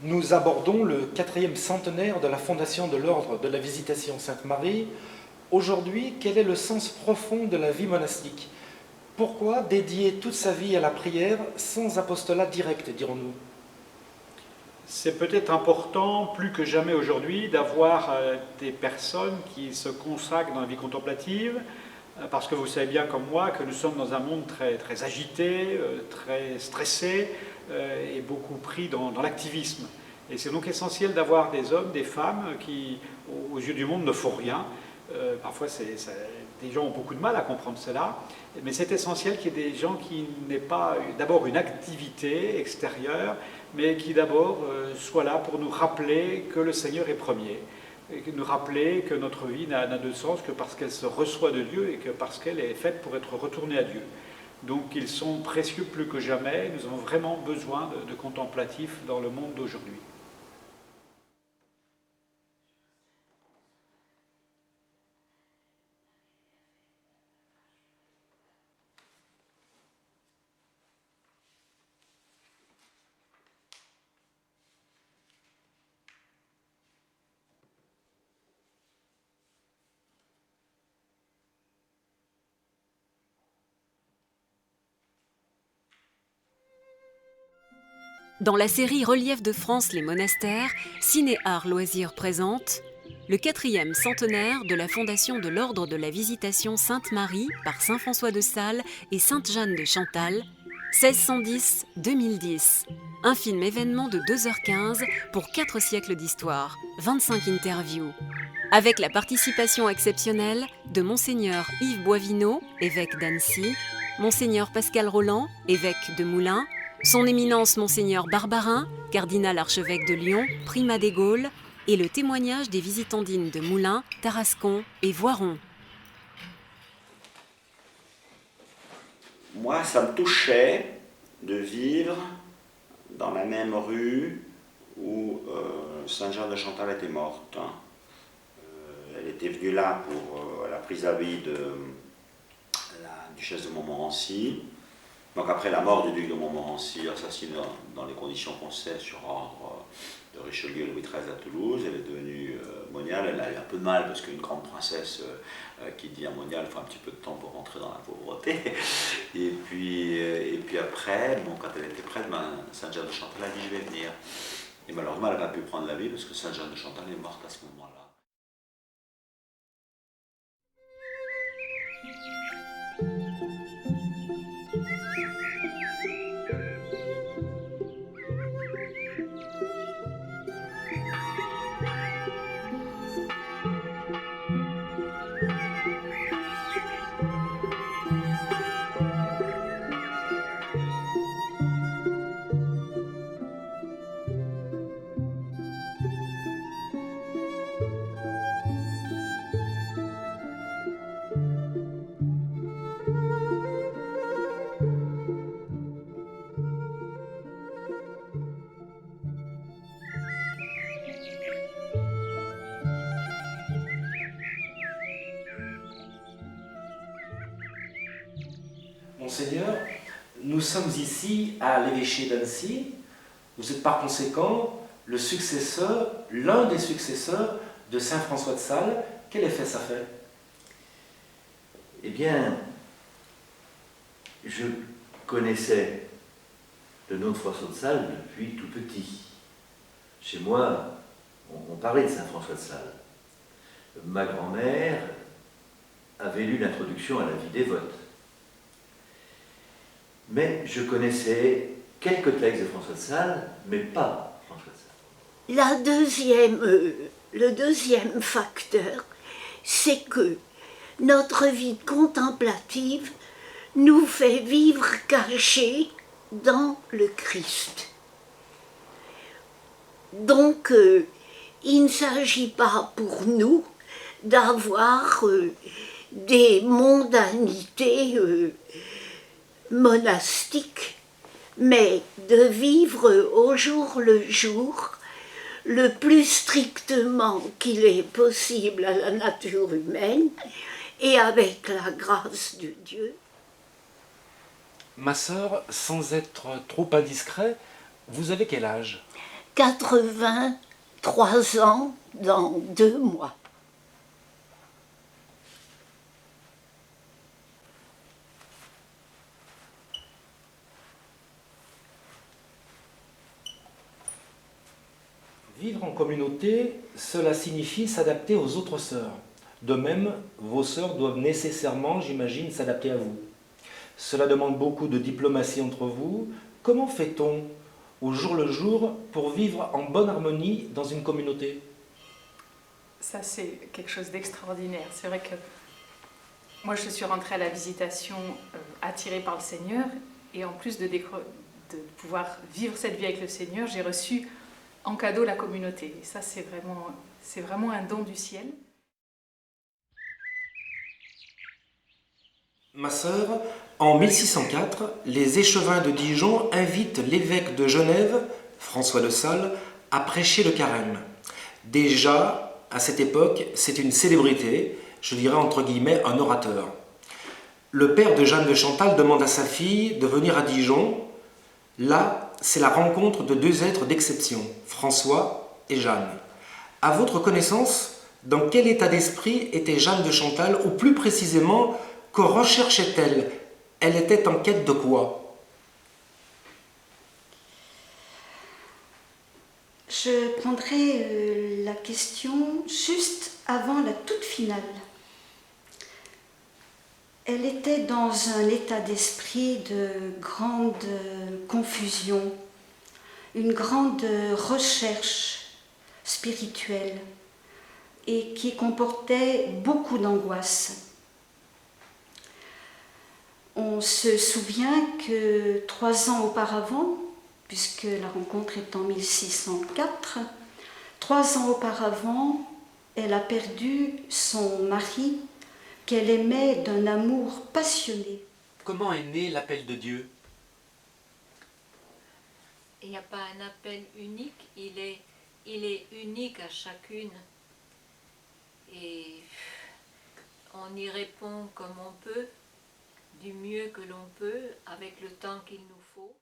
Nous abordons le 4e centenaire de la fondation de l'Ordre de la Visitation Sainte-Marie. Aujourd'hui, quel est le sens profond de la vie monastique? Pourquoi dédier toute sa vie à la prière sans apostolat direct, dirons-nous? C'est peut-être important, plus que jamais aujourd'hui, d'avoir des personnes qui se consacrent dans la vie contemplative, parce que vous savez bien comme moi que nous sommes dans un monde très, très agité, très stressé, et beaucoup pris dans l'activisme. Et c'est donc essentiel d'avoir des hommes, des femmes qui, aux yeux du monde, ne font rien. Parfois, des gens ont beaucoup de mal à comprendre cela, mais c'est essentiel qu'il y ait des gens qui n'aient pas d'abord une activité extérieure, mais qui d'abord soient là pour nous rappeler que le Seigneur est premier, et nous rappeler que notre vie n'a de sens que parce qu'elle se reçoit de Dieu et que parce qu'elle est faite pour être retournée à Dieu. Donc ils sont précieux plus que jamais, nous avons vraiment besoin de contemplatifs dans le monde d'aujourd'hui. Dans la série Relief de France, les monastères, Ciné Art Loisirs présente le 4e centenaire de la fondation de l'Ordre de la Visitation Sainte-Marie par saint François de Sales et sainte Jeanne de Chantal, 1610-2010. Un film événement de 2h15 pour 4 siècles d'histoire, 25 interviews. Avec la participation exceptionnelle de Monseigneur Yves Boisvino, évêque d'Annecy, Monseigneur Pascal Roland, évêque de Moulins, son éminence Monseigneur Barbarin, cardinal archevêque de Lyon, primat des Gaules, et le témoignage des visitandines de Moulins, Tarascon et Voiron. Moi, ça me touchait de vivre dans la même rue où Sainte Jeanne de Chantal était morte. Elle était venue là pour la prise d'habit de la duchesse de Montmorency. Donc après la mort du duc de Montmorency, assassiné dans les conditions qu'on sait sur ordre de Richelieu et Louis XIII à Toulouse, elle est devenue moniale. Elle a eu un peu de mal parce qu'une grande princesse qui devient moniale, il faut un petit peu de temps pour rentrer dans la pauvreté. Et puis après, bon, quand elle était prête, Sainte Jeanne de Chantal a dit je vais venir. Et malheureusement elle n'a pas pu prendre la vie parce que Sainte Jeanne de Chantal est morte à ce moment-là. Monseigneur, nous sommes ici à l'évêché d'Annecy. Vous êtes par conséquent l'un des successeurs de saint François de Sales. Quel effet ça fait? Eh bien, je connaissais le nom de François de Sales depuis tout petit. Chez moi, on parlait de saint François de Sales. Ma grand-mère avait lu l'introduction à la vie dévote. Mais je connaissais quelques textes de François de Sales, mais pas François de Sales. Le deuxième facteur, c'est que notre vie contemplative nous fait vivre cachés dans le Christ. Donc, il ne s'agit pas pour nous d'avoir des mondanités monastique, mais de vivre au jour le jour, le plus strictement qu'il est possible à la nature humaine et avec la grâce de Dieu. Ma sœur, sans être trop indiscret, vous avez quel âge? 83 ans dans 2 mois. Vivre en communauté, cela signifie s'adapter aux autres sœurs. De même, vos sœurs doivent nécessairement, j'imagine, s'adapter à vous. Cela demande beaucoup de diplomatie entre vous. Comment fait-on au jour le jour pour vivre en bonne harmonie dans une communauté? Ça, c'est quelque chose d'extraordinaire. C'est vrai que moi, je suis rentrée à la visitation attirée par le Seigneur, et en plus de pouvoir vivre cette vie avec le Seigneur, j'ai reçu en cadeau la communauté. Et ça, c'est vraiment un don du ciel. Ma sœur, en 1604, les échevins de Dijon invitent l'évêque de Genève, François de Sales, à prêcher le carême. Déjà, à cette époque, c'est une célébrité, je dirais entre guillemets un orateur. Le père de Jeanne de Chantal demande à sa fille de venir à Dijon. Là, c'est la rencontre de 2 êtres d'exception, François et Jeanne. À votre connaissance, dans quel état d'esprit était Jeanne de Chantal, ou plus précisément, que recherchait-elle? Elle était en quête de quoi? Je prendrai la question juste avant la toute finale. Elle était dans un état d'esprit de grande confusion, une grande recherche spirituelle et qui comportait beaucoup d'angoisse. On se souvient que 3 ans auparavant, puisque la rencontre est en 1604, 3 ans auparavant, elle a perdu son mari qu'elle aimait d'un amour passionné. Comment est né l'appel de Dieu? Il n'y a pas un appel unique, il est unique à chacune. Et on y répond comme on peut, du mieux que l'on peut, avec le temps qu'il nous faut.